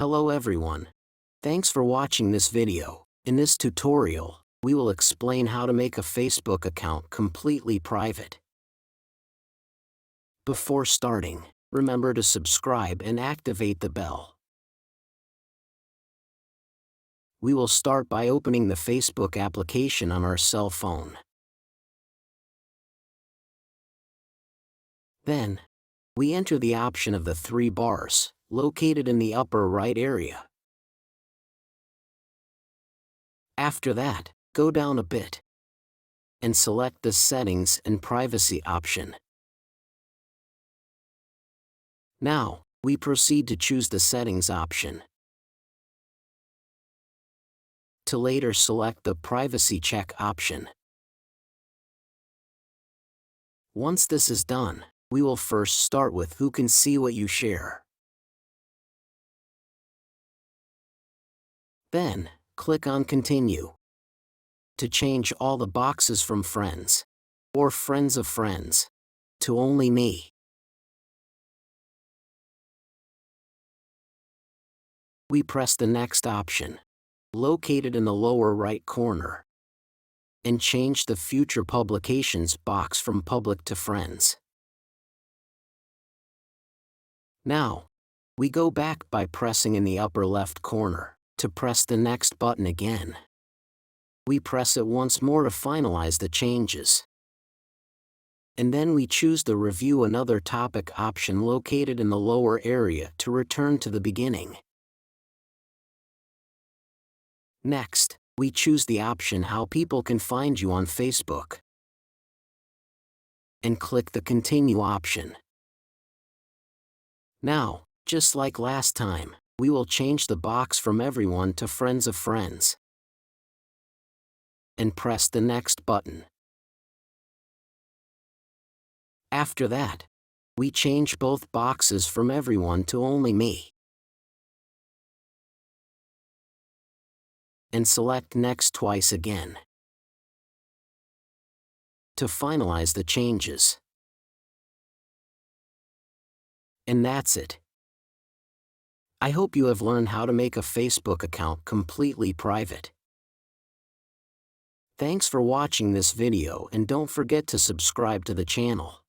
Hello everyone. Thanks for watching this video. In this tutorial, we will explain how to make a Facebook account completely private. Before starting, remember to subscribe and activate the bell. We will start by opening the Facebook application on our cell phone. Then, we enter the option of the three bars, located in the upper right area. After that, go down a bit and select the Settings and Privacy option. Now, we proceed to choose the Settings option. To later select the Privacy Check option. Once this is done, we will first start with who can see what you share. Then, click on Continue to change all the boxes from Friends or Friends of Friends to Only Me. We press the Next option, located in the lower right corner, and change the Future Publications box from Public to Friends. Now, we go back by pressing in the upper left corner to press the Next button again. We press it once more to finalize the changes. And then we choose the Review Another Topic option located in the lower area to return to the beginning. Next, we choose the option How People Can Find You on Facebook and click the Continue option. Now, just like last time, we will change the box from Everyone to Friends of Friends and press the Next button. After that, we change both boxes from Everyone to Only Me and select Next twice again to finalize the changes. And that's it. I hope you have learned how to make a Facebook account completely private. Thanks for watching this video and don't forget to subscribe to the channel.